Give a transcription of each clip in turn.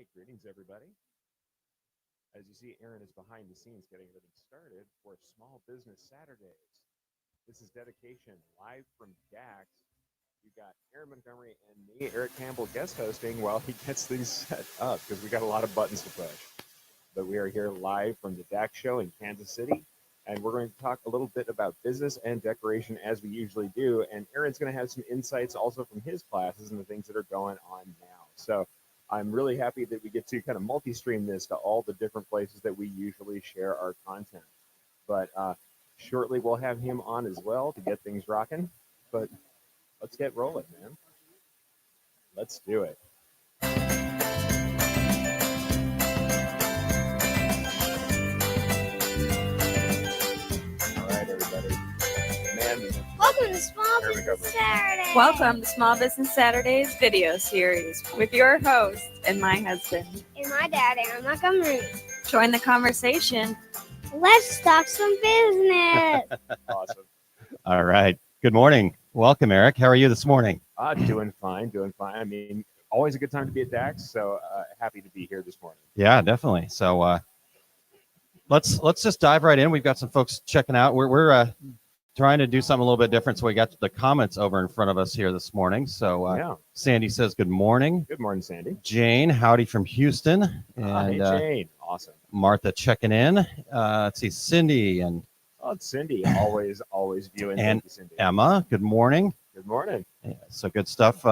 right, greetings everybody. As you see, Aaron is behind the scenes getting everything started for Small Business Saturdays. This is dedication live from DAX. You got Aaron Montgomery and me, Erich Campbell, guest hosting while he gets things set up because we got a lot of buttons to push. But we are here live from the DAX show in Kansas City, and we're going to talk a little bit about business and decoration as we usually do. And Aaron's going to have some insights also from his classes and the things that are going on now. So I'm really happy that we get to kind of multi-stream this to all the different places that we usually share our content. But shortly we'll have him on as well to get things rocking. But let's get rolling, man. Let's do it. All right, everybody. Man, Welcome to Small Business Saturday. Welcome to Small Business Saturdays video series with your host and my husband. And my dad, Aaron Montgomery. Join the conversation. Let's talk some business. awesome. All right. Good morning. Welcome, Erich. How are you this morning? Doing fine. I mean, always a good time to be at DAX, so happy to be here this morning. Yeah, definitely. So let's just dive right in. We've got some folks checking out. We're trying to do something a little bit different, so we got the comments over in front of us here this morning. So yeah. Sandy says good morning. Good morning, Sandy. Jane, howdy from Houston. And hey, Jane. Awesome. Martha checking in. Let's see, Cindy and it's Cindy. Always viewing. and Thank you, Cindy. Emma. Good morning. Good morning. Yeah, so good stuff.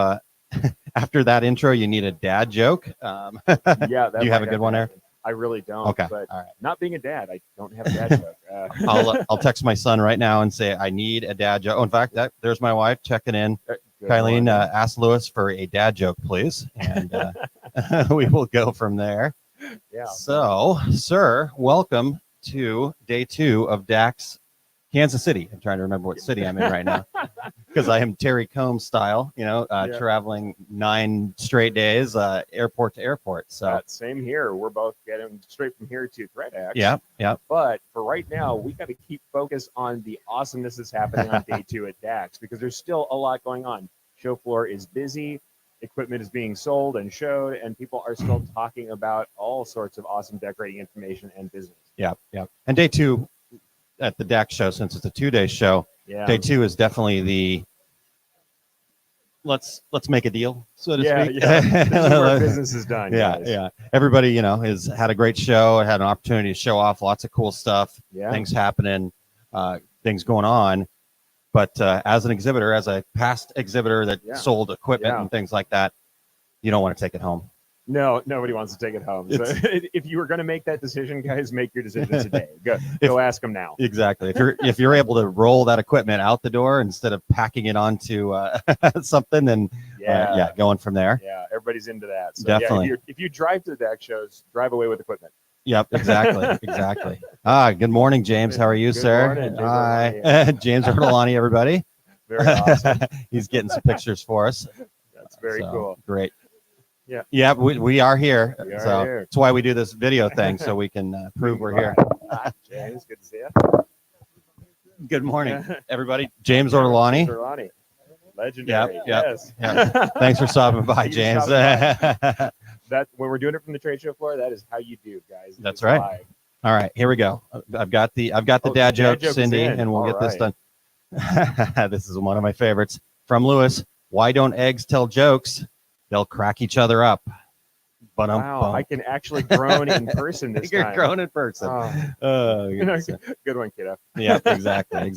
After that intro, you need a dad joke. Yeah. Do you have a good one, Eric? I really don't. Okay. But all right. Not being a dad, I don't have a dad joke. I'll text my son right now and say I need a dad joke. Oh, in fact, there's my wife checking in. Kylene, ask Lewis for a dad joke, please, and we will go from there. Yeah. So, sir, welcome to day 2 of DAX Kansas City. I'm trying to remember what city I'm in right now because I am Terry Combs style, traveling 9 straight days, airport to airport. So same here. We're both getting straight from here to ThreatX. Yeah. But for right now, we got to keep focused on the awesomeness that's happening on day 2 at DAX because there's still a lot going on. Show floor is busy. Equipment is being sold and showed, and people are still talking about all sorts of awesome decorating information and business. Yeah. And day 2 at the DAX show, since it's a 2-day show, day 2 is definitely the let's make a deal, so to speak. Yeah. This is where business is done. Yeah. Everybody, has had a great show, had an opportunity to show off lots of cool stuff, things happening, things going on. But as an exhibitor, as a past exhibitor that sold equipment and things like that, you don't want to take it home. No, nobody wants to take it home. So if you were going to make that decision, guys, make your decision today. Go ask them now. Exactly. If you're able to roll that equipment out the door instead of packing it onto something, then going from there. Yeah, everybody's into that. So definitely. If you drive to the DAX shows, drive away with equipment. Yep, exactly. Good morning, James. How are you, sir? Morning, Hi, James Ortolani, everybody. Very awesome. He's getting some pictures for us. That's very cool. Great. Yeah, we are here. We are so here. That's why we do this video thing, so we can prove we're here. James, good to see you. Good morning, everybody. James Ortolani. Legendary. Yep. Yes. Thanks for stopping by, James. That when we're doing it from the trade show floor, that is how you do, guys. That's right. Live. All right, here we go. I've got the dad joke, Cindy, and we'll get this done. This is one of my favorites from Lewis. Why don't eggs tell jokes? They'll crack each other up. Wow, I can actually groan in person this time. You're grown in person. Good one, kiddo. Yeah, exactly.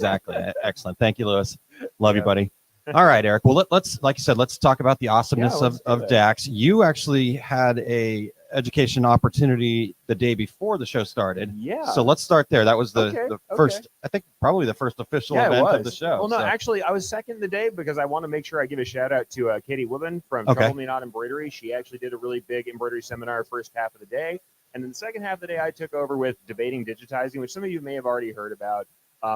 Excellent. Thank you, Lewis. Love you, buddy. All right, Eric. Well, let's, like you said, let's talk about the awesomeness of DAX. You actually had a education opportunity the day before the show started. Yeah. So let's start there. That was the first, I think, probably the first official event of the show. Well, no, actually, I was second the day because I want to make sure I give a shout out to Katie Woodman from Trouble Me Not Embroidery. She actually did a really big embroidery seminar first half of the day. And then the second half of the day, I took over with debating digitizing, which some of you may have already heard about,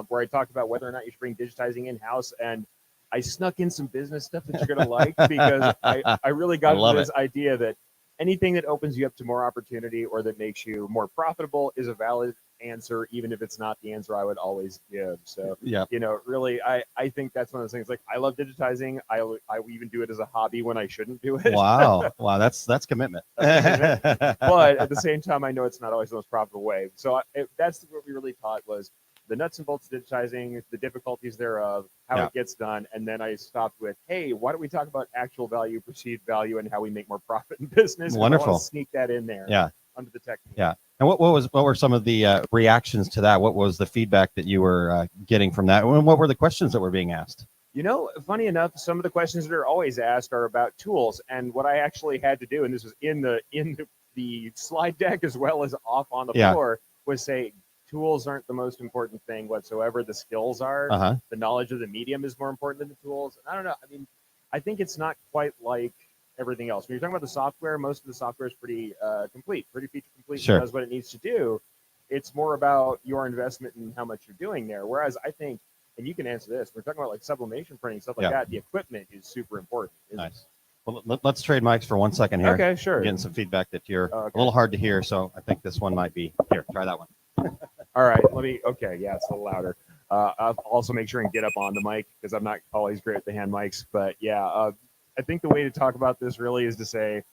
where I talked about whether or not you should bring digitizing in-house. And I snuck in some business stuff that you're going to like because I really got into this idea that anything that opens you up to more opportunity or that makes you more profitable is a valid answer, even if it's not the answer I would always give. So, Yeah. really, I think that's one of those things. Like, I love digitizing. I even do it as a hobby when I shouldn't do it. Wow. Wow. That's commitment. But at the same time, I know it's not always the most profitable way. So that's what we really taught was the nuts and bolts of digitizing, the difficulties thereof, how it gets done. And then I stopped with, hey, why don't we talk about actual value, perceived value, and how we make more profit in business? Wonderful. I want to sneak that in there. Yeah. Under the technique. Yeah. And what were some of the reactions to that? What was the feedback that you were getting from that? And what were the questions that were being asked? Funny enough, some of the questions that are always asked are about tools. And what I actually had to do, and this was in the slide deck as well as off on the floor, was say tools aren't the most important thing whatsoever. The skills are. The knowledge of the medium is more important than the tools. And I don't know. I mean, I think it's not quite like everything else. When you're talking about the software, most of the software is pretty complete, pretty feature complete. Sure. It does what it needs to do. It's more about your investment and how much you're doing there. Whereas I think, and you can answer this, we're talking about like sublimation printing, stuff like that. The equipment is super important. Nice. Well, let's trade mics for 1 second here. Okay, sure. I'm getting some feedback that you're a little hard to hear, so I think this one might be here. Try that one. All right, yeah, it's a little louder. I'll also make sure and get up on the mic because I'm not always great at the hand mics. But yeah, I think the way to talk about this really is to say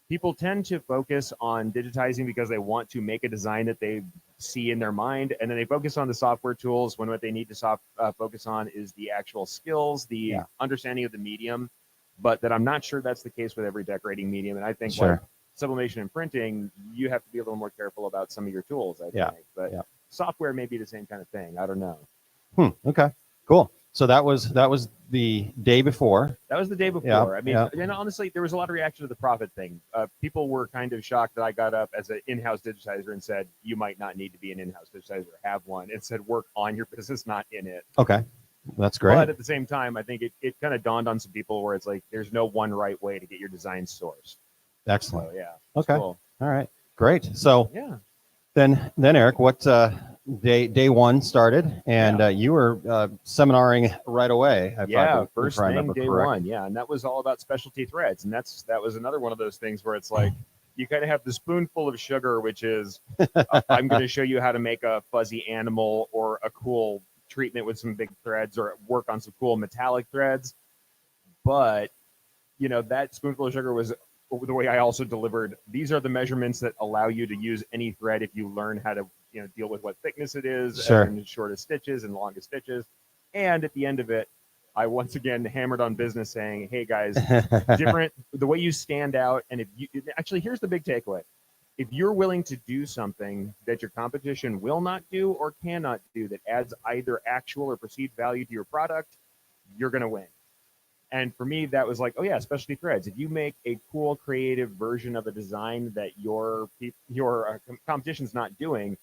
people tend to focus on digitizing because they want to make a design that they see in their mind, and then they focus on the software tools when what they need to focus on is the actual skills, the understanding of the medium. But that I'm not sure that's the case with every decorating medium. And I think like sublimation and printing, you have to be a little more careful about some of your tools, I think. But software may be the same kind of thing. I don't know. Okay, cool. So that was the day before. That was the day before. I mean, and honestly, there was a lot of reaction to the profit thing. People were kind of shocked that I got up as an in-house digitizer and said, you might not need to be an in-house digitizer, have one. It said, work on your business, not in it. Okay, that's great. But at the same time, I think it kind of dawned on some people where it's like, there's no one right way to get your design sourced. Excellent. So, yeah. Okay. Cool. All right. Great. So yeah. Then Erich, what day one started, and you were seminaring right away. First thing, day one. Yeah, and that was all about specialty threads, and that was another one of those things where it's like you kind of have the spoonful of sugar, which is I'm going to show you how to make a fuzzy animal or a cool treatment with some big threads, or work on some cool metallic threads. But that spoonful of sugar was the way I also delivered. These are the measurements that allow you to use any thread if you learn how to deal with what thickness it is, and shortest stitches and longest stitches. And at the end of it, I once again hammered on business, saying, hey guys, the way you stand out. And here's the big takeaway. If you're willing to do something that your competition will not do or cannot do that adds either actual or perceived value to your product, you're going to win. And for me, that was like, oh yeah, specialty threads. If you make a cool, creative version of a design that your competition's not doing,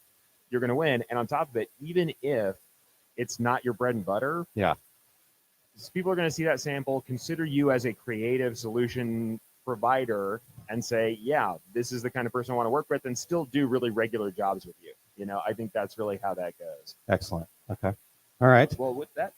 you're going to win. And on top of it, even if it's not your bread and butter, people are going to see that sample, consider you as a creative solution provider, and say, yeah, this is the kind of person I want to work with, and still do really regular jobs with you. I think that's really how that goes. Excellent. Okay. All right. Well, with that,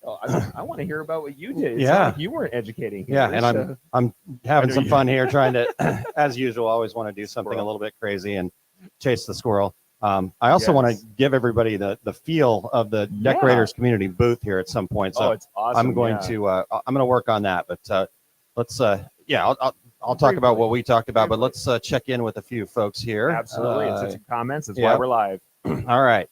I want to hear about what you did. It's like you weren't educating here. Yeah, and I'm having some fun here, trying to, as usual, always want to do something a little bit crazy and chase the squirrel. I also want to give everybody the feel of the decorators community booth here at some point. So it's awesome. I'm going to work on that. But let's I'll talk about what we talked about. But let's check in with a few folks here. Absolutely. It's some comments. That's why we're live. All right.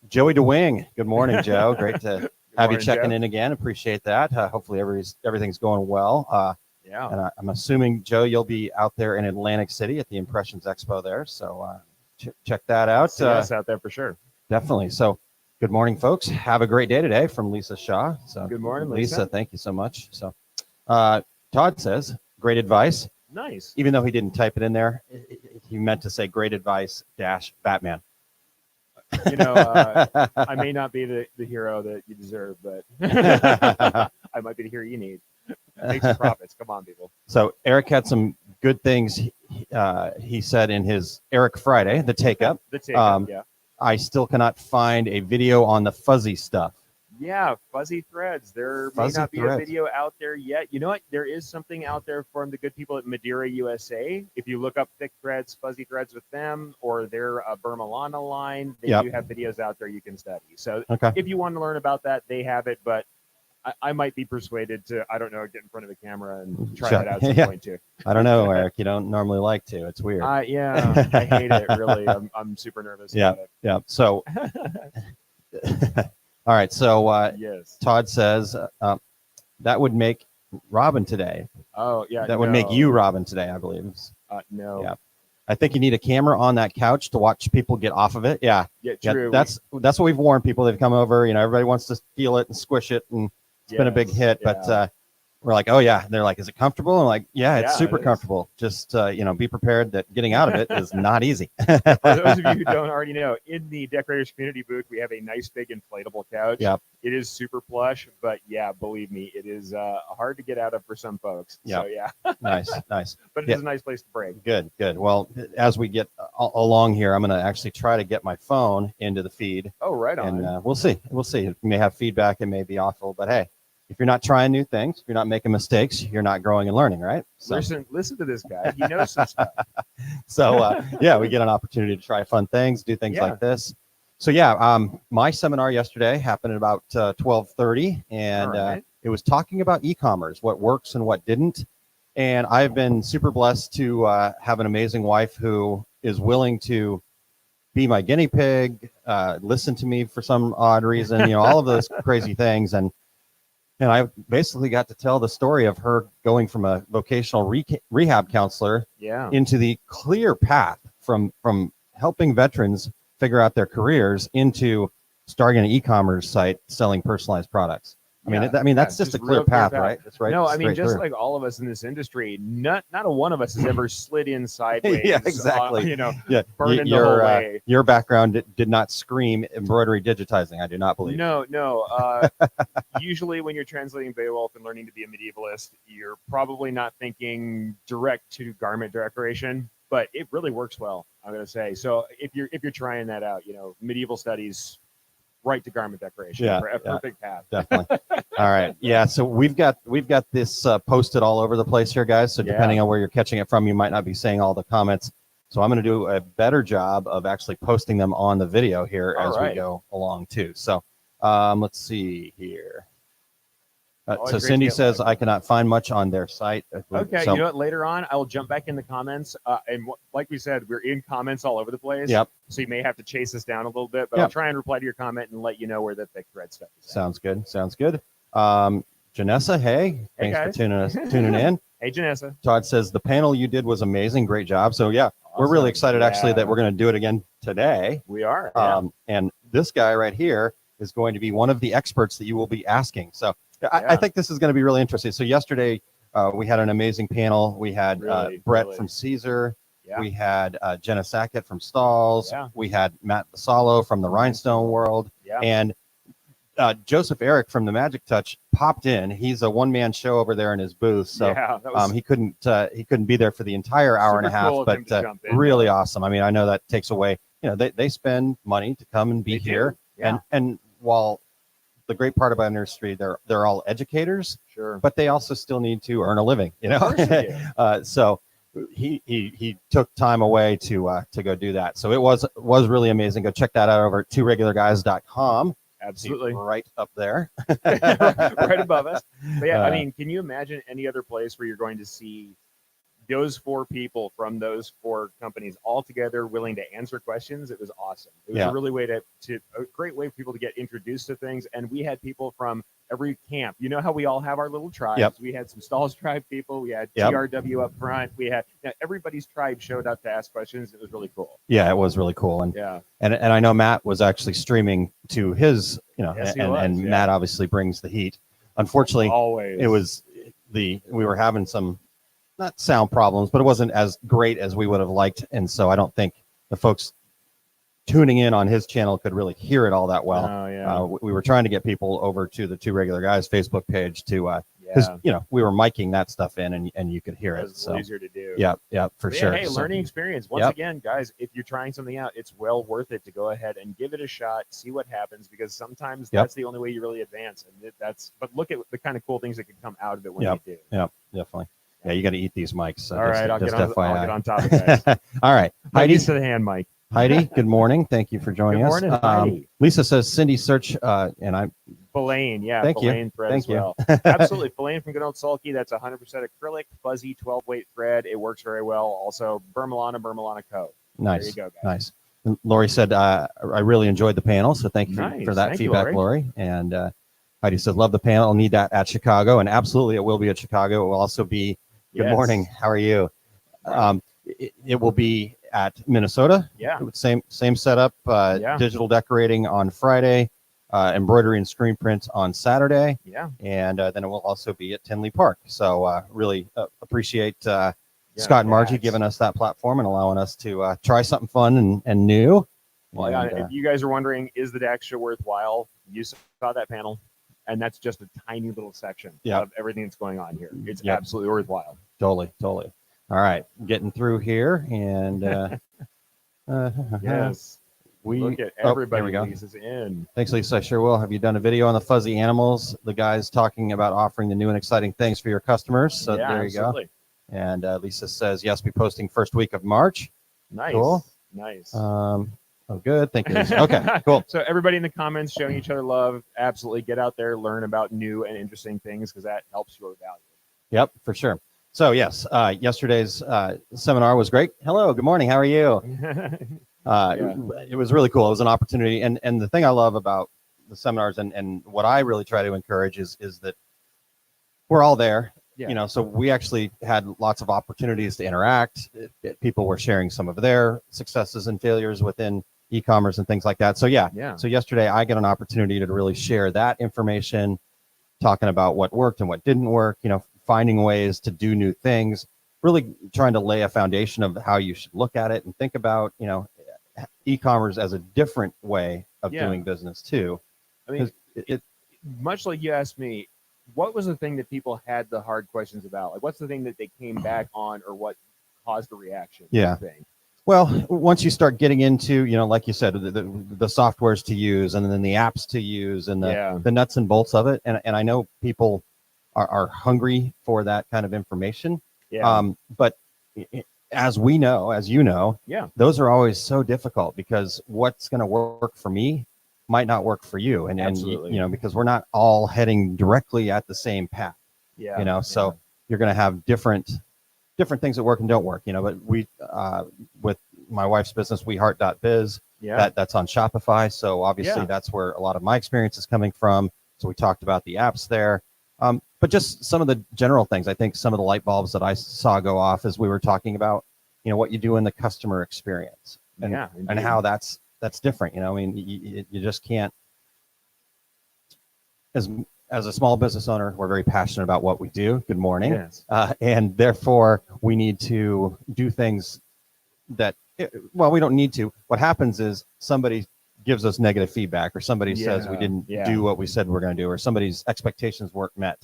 Joey DeWing. Good morning, Joe. Great to have you checking in again. Appreciate that. Hopefully everything's going well. And I'm assuming, Joe, you'll be out there in Atlantic City at the Impressions Expo there. So check that out. Yes, out there for sure. Definitely. So good morning, folks. Have a great day today from Lisa Shaw. So good morning, Lisa. Thank you so much. So Todd says, great advice. Nice. Even though he didn't type it in there, he meant to say great advice - Batman. I may not be the hero that you deserve, but I might be the hero you need. Make some profits. Come on, people. So Erich had some good things he said in his Erich Friday, the take up. The take up, I still cannot find a video on the fuzzy stuff. Yeah, fuzzy threads. There may Fuzzy not be threads. a video out there yet. You know what? There is something out there from the good people at Madeira USA. If you look up thick threads, fuzzy threads with them, or their Burma Lana line, they Yep. do have videos out there you can study. So Okay. if you want to learn about that, they have it. But I might be persuaded to, I don't know, get in front of a camera and try Check. that out at some Yeah. point too. I don't know, Eric. You don't normally like to. It's weird. Yeah, I hate it. Really, I'm super nervous Yeah. about it. Yeah. So, all right. So, Yes. Todd says that would make Robin today. Oh yeah. That would make you Robin today, I believe. No. Yeah. I think you need a camera on that couch to watch people get off of it. Yeah. Yeah. Yeah, True. that's what we've warned people. They've come over. Everybody wants to feel it and squish it, and it's been a big Yes, hit. yeah. But we're like, oh yeah. They're like, is it comfortable? I'm like, yeah, it's Yeah, super it is. comfortable. Just be prepared that getting out of it is not easy. For those of you who don't already know, in the Decorators Community booth, we have a nice big inflatable couch. Yep. It is super plush, but yeah, believe me, it is hard to get out of for some folks. Yep. So yeah, Nice. but it Yeah. is a nice place to break. Good. Well, as we get along here, I'm going to actually try to get my phone into the feed, Oh, right on. and we'll see. We may have feedback. It may be awful, but hey, if you're not trying new things, if you're not making mistakes, you're not growing and learning, right? So, Listen to this guy. He knows some stuff. yeah, we get an opportunity to try fun things, do things Yeah. like this. So yeah, my seminar yesterday happened at about 12:30, and All right. it was talking about e-commerce, what works and what didn't. And I've been super blessed to have an amazing wife who is willing to be my guinea pig, listen to me for some odd reason, all of those crazy things. And I basically got to tell the story of her going from a vocational rehab counselor Yeah. into the clear path from helping veterans figure out their careers into starting an e-commerce site selling personalized products. I mean, that's just a clear real path, right? That's right. No, I mean, straight just through. like all of us in this industry, not a one of us has ever slid in sideways. Yeah, exactly. Yeah, burning the whole your way. your background did not scream embroidery digitizing. I do not believe. No. Usually, when you're translating Beowulf and learning to be a medievalist, you're probably not thinking direct to garment decoration, but it really works well. I'm going to say. So if you're trying that out, medieval studies, right to garment decoration. Yeah, a perfect path. Definitely. All right. Yeah. So we've got this posted all over the place here, guys. So depending on where you're catching it from, you might not be saying all the comments. So I'm going to do a better job of actually posting them on the video here as we go along too. So let's see here. So Cindy says I cannot find much on their site. Okay, So, you know what? Later on, I will jump back in the comments. Like we said, we're in comments all over the place. Yep. So you may have to chase us down a little bit, but Yep. I'll try and reply to your comment and let you know where the thick thread stuff is. Sounds good. Janessa, hey, thanks for guys. tuning in. Hey, Janessa. Todd says the panel you did was amazing. Great job. So yeah, we're really Awesome. excited actually Yeah. that we're going to do it again today. We are. And this guy right here is going to be one of the experts that you will be asking. So I think this is going to be really interesting. So yesterday we had an amazing panel. We had Brett from Caesar. Yeah. We had Jenna Sackett from Stalls. Yeah. We had Matt Basalo from the Rhinestone World. Yeah. And Joseph Erich from the Magic Touch popped in. He's a one-man show over there in his booth. So Yeah, that was he couldn't be there for the entire hour and a super half, cool of him but to jump in. really awesome. I mean, I know that takes away, they spend money to come and be They do. here. Yeah. And while the great part about our industry, they're all educators, Sure. but they also still need to earn a living, Of course they do. So he took time away to go do that. So it was really amazing. Go check that out over at tworegularguys.com. Absolutely. Right up there. Right above us. But yeah, I Uh, mean, can you imagine any other place where you're going to see those four people from those four companies all together willing to answer questions? It was awesome. It was a really a great way for people to get introduced to things. And we had people from every camp. You know how we all have our little tribes. Yep. We had some Stalls tribe people. We had Yep. TRW up front. We had everybody's tribe showed up to ask questions. It was really cool. Yeah, it was really cool. And Yeah. and I know Matt was actually streaming to his, Yes, he and was, yeah. Matt obviously brings the heat. Unfortunately, Always. it was we were having some not sound problems, but it wasn't as great as we would have liked, and so I don't think the folks tuning in on his channel could really hear it all that well. Oh, yeah. We were trying to get people over to the Two Regular Guys Facebook page to because Yeah. we were miking that stuff in, and you could hear It it. was a So little easier to do. yeah, for But sure. Hey, So, learning experience. Once Yep. again, guys, if you're trying something out, it's well worth it to go ahead and give it a shot, see what happens, because sometimes Yep. that's the only way you really advance. And but look at the kind of cool things that can come out of it when Yep. you do. yeah, definitely. Yeah, you got to eat these mics. So All right, I'll just get on FYI. top of it, guys. All right, Not Heidi. used to the hand mic. Heidi, good morning. Thank you for joining Good morning, us. Heidi. Lisa says Cindy search, and I Filane, yeah, Thank you. Filane thread Thank as you. well. Absolutely, Filane from good old Sulky. That's 100% acrylic, fuzzy 12-weight thread. It works very well. Also, Burmilana Co. nice. There you go, guys. Nice. And Lori said, I really enjoyed the panel, so thank you Nice. for that Thank you, feedback, Lori. And Heidi says, love the panel. Need that at Chicago, and absolutely, it will be at Chicago. It will also be. Good Yes. morning. How are you? It will be at Minnesota. Yeah. Same setup. Yeah. Digital decorating on Friday, embroidery and screen print on Saturday, Yeah. and then it will also be at Tinley Park. So really appreciate Yeah, Scott and Margie DAX. giving us that platform and allowing us to try something fun and new. Well, And, if you guys are wondering, is the DAX show worthwhile? You saw that panel, and that's just a tiny little section Yep. of everything that's going on here. It's Yep. absolutely worthwhile. Totally. All right, getting through here, and Yes. Look at there everybody. we go. Lisa's in. Thanks, Lisa. I sure will. Have you done a video on the fuzzy animals? The guys talking about offering the new and exciting things for your customers. So Yeah, there you absolutely. go. And Lisa says, yes, be posting first week of March. Nice. Cool. Nice. Oh, good. Thank you, Lisa. Okay, cool. So everybody in the comments showing each other love. Absolutely get out there, learn about new and interesting things, because that helps your value. Yep, for sure. So yes, yesterday's seminar was great. Hello, good morning. How are you? It was really cool. It was an opportunity. And the thing I love about the seminars and what I really try to encourage is that we're all there. Yeah. So we actually had lots of opportunities to interact. People were sharing some of their successes and failures within e-commerce and things like that. So Yeah. So yesterday I got an opportunity to really share that information, talking about what worked and what didn't work, finding ways to do new things, really trying to lay a foundation of how you should look at it and think about, e-commerce as a different way of Yeah. doing business too. I mean, It- much like you asked me, what was the thing that people had the hard questions about? Like, what's the thing that they came back on, or what caused the reaction? Yeah. Thing? Well, once you start getting into, like you said, the softwares to use and then the apps to use and the nuts and bolts of it. And I know people are hungry for that kind of information. Yeah. But as we know, as you know, Yeah. those are always so difficult because what's going to work for me might not work for you. And Absolutely. because we're not all heading directly at the same path, Yeah. so you're going to have different things that work and don't work, but we, with my wife's business, weheart.biz, Yeah. that's on Shopify. So obviously Yeah. that's where a lot of my experience is coming from. So we talked about the apps there. But just some of the general things, I think some of the light bulbs that I saw go off as we were talking about, what you do in the customer experience and, Yeah, and indeed. how that's different. I mean, you just can't, as a small business owner, we're very passionate about what we do. Good morning. Yes. And therefore we need to do things that, we don't need to. What happens is somebody gives us negative feedback, or somebody says we didn't do what we said we're going to do, or somebody's expectations weren't met.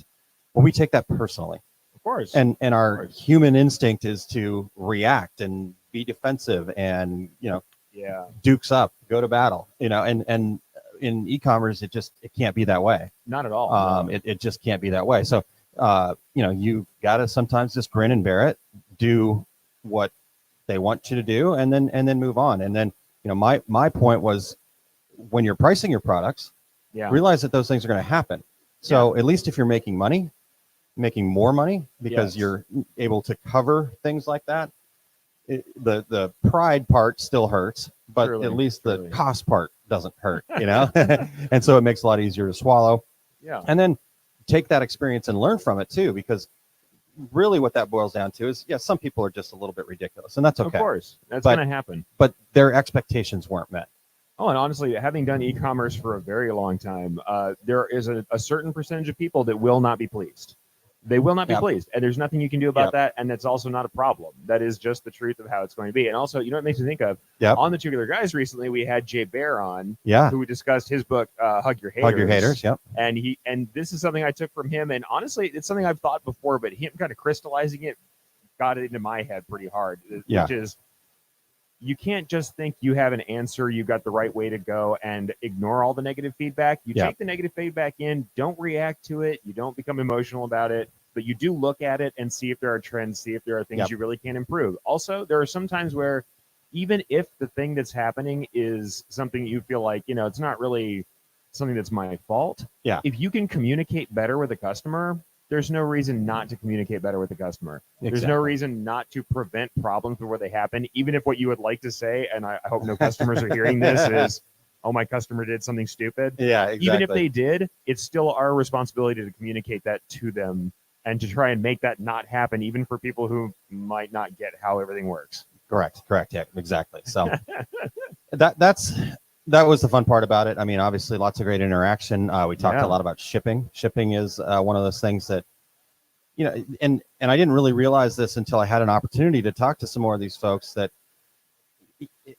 Well, we take that personally. Of course. And our human instinct is to react and be defensive and, dukes up, go to battle, and in e-commerce, it can't be that way. Not at all. No. It just can't be that way. So, you've got to sometimes just grin and bear it, do what they want you to do, and then move on. And then, my point was, when you're pricing your products, realize that those things are going to happen. So at least if you're making more money because you're able to cover things like that, the pride part still hurts, but at least the cost part doesn't hurt, and so it makes it a lot easier to swallow. Yeah. And then take that experience and learn from it too, because really what that boils down to is, some people are just a little bit ridiculous, and that's okay. Of course, that's going to happen. But their expectations weren't met. Oh, and honestly, having done e-commerce for a very long time, there is a certain percentage of people that will not be pleased. They will not be Yep. pleased, and there's nothing you can do about Yep. that. And that's also not a problem. That is just the truth of how it's going to be. And also, you know what it makes me think of? Yep. On the Tubular Guys recently, we had Jay Bear on, Yeah. who discussed his book, Hug Your Haters. Hug your haters. Yep. And this is something I took from him. And honestly, it's something I've thought before, but him kind of crystallizing it got it into my head pretty hard. Yeah. Which is, you can't just think you have an answer, you got the right way to go, and ignore all the negative feedback. You Yeah. take the negative feedback in, don't react to it, you don't become emotional about it, but you do look at it and see if there are trends, see if there are things Yep. you really can improve. Also, there are some times where even if the thing that's happening is something you feel like, it's not really something that's my fault. Yeah. If you can communicate better with a customer, there's no reason not to communicate better with the customer. There's no Exactly. reason not to prevent problems before they happen, even if what you would like to say, and I hope no customers are hearing this, is, oh, my customer did something stupid. Yeah. Exactly. Even if they did, it's still our responsibility to communicate that to them and to try and make that not happen, even for people who might not get how everything works. Correct. Yeah. Exactly. So that was the fun part about it. I mean, obviously, lots of great interaction. We talked Yeah. a lot about shipping. Shipping is one of those things that, and I didn't really realize this until I had an opportunity to talk to some more of these folks, that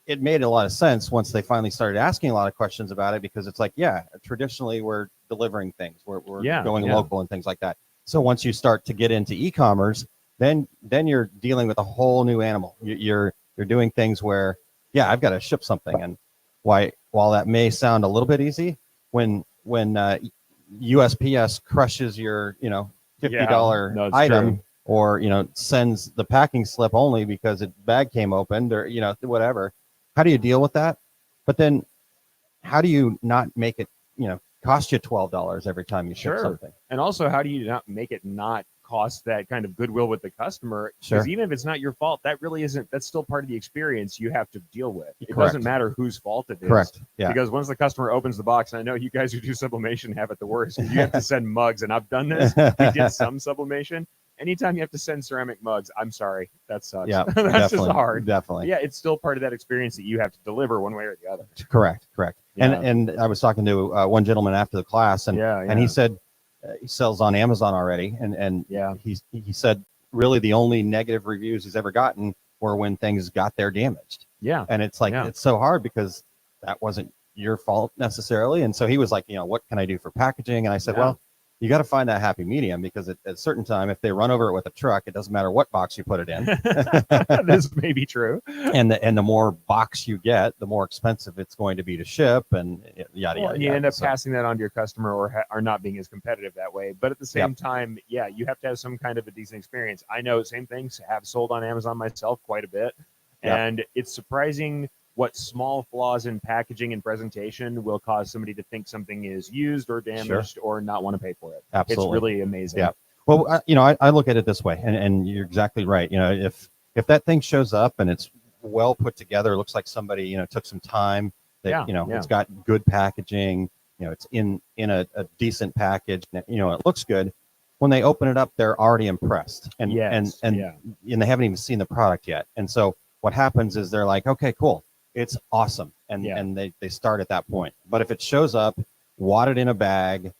it made a lot of sense once they finally started asking a lot of questions about it, because it's like, yeah, traditionally we're delivering things, we're going local and things like that. So once you start to get into e-commerce, then you're dealing with a whole new animal. You're doing things where, yeah, I've got to ship something, and while that may sound a little bit easy, when USPS crushes your $50 no, it's item, true. or sends the packing slip only because its bag came opened, or whatever, how do you deal with that? But then how do you not make it cost you $12 every time you ship something? And also, how do you not make it not cost that kind of goodwill with the customer? Sure. Because even if it's not your fault, that's still part of the experience you have to deal with. It Correct. doesn't matter whose fault it is. Correct. Yeah. Because once the customer opens the box, and I know you guys who do sublimation have it the worst, because you have to send mugs, and I've done this. We did some sublimation. Anytime you have to send ceramic mugs, I'm sorry, that sucks. Yeah. That's just hard. Definitely. Yeah, it's still part of that experience that you have to deliver one way or the other. Correct. Yeah. And I was talking to one gentleman after the class, and and he said he sells on Amazon already, and he said really the only negative reviews he's ever gotten were when things got there damaged. Yeah. And it's like, it's so hard because that wasn't your fault necessarily. And so he was like, what can I do for packaging? And I said, well, you got to find that happy medium, because at a certain time, if they run over it with a truck, it doesn't matter what box you put it in. This may be true. And the more box you get, the more expensive it's going to be to ship, and yada yada. And you end up passing that on to your customer, or not being as competitive that way. But at the same time, you have to have some kind of a decent experience. I know same things, have sold on Amazon myself quite a bit, and it's surprising what small flaws in packaging and presentation will cause somebody to think something is used or damaged or not want to pay for it. Absolutely. It's really amazing. Yeah. Well, I look at it this way, and you're exactly right. If that thing shows up and it's well put together, looks like somebody took some time, that it's got good packaging, it's in a decent package, it looks good. When they open it up, they're already impressed, and they haven't even seen the product yet. And so what happens is they're like, okay, cool, it's awesome, and they start at that point. But if it shows up wadded in a bag,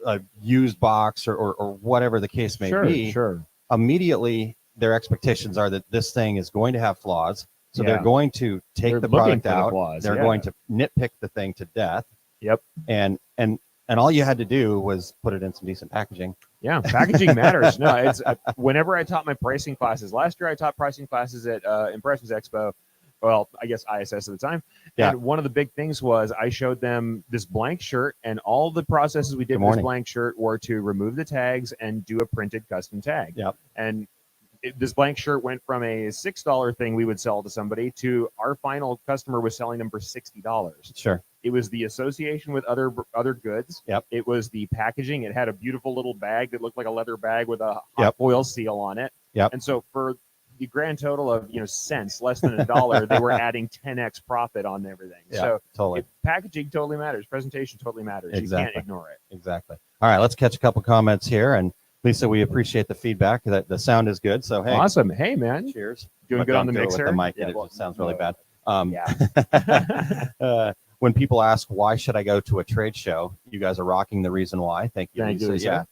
a used box or whatever the case may be, immediately their expectations are that this thing is going to have flaws. So they're going to take the product out. They're going to nitpick the thing to death. Yep. And all you had to do was put it in some decent packaging. Yeah, packaging matters. No, it's whenever I taught my pricing classes. Last year I taught pricing classes at Impressions Expo. Well, I guess ISS at the time. Yeah. And one of the big things was I showed them this blank shirt, and all the processes we did with this blank shirt were to remove the tags and do a printed custom tag. Yep. And this blank shirt went from a $6 thing we would sell to somebody to our final customer was selling them for $60. Sure. It was the association with other goods. Yep. It was the packaging. It had a beautiful little bag that looked like a leather bag with a hot foil seal on it. Yep. And so for the grand total of cents, less than $1, they were adding 10x profit on everything. Yeah, so totally. Packaging totally matters. Presentation totally matters. Exactly. You can't ignore it. Exactly. All right, let's catch a couple comments here. And Lisa, we appreciate the feedback. That the sound is good. So hey, awesome. Hey man, cheers. Doing good on the Don't do it mixer. with the mic. Yeah, It sounds really bad. Yeah. When people ask why should I go to a trade show, you guys are rocking the reason why. Thank you, Thank you, Lisa. Lisa. Yeah.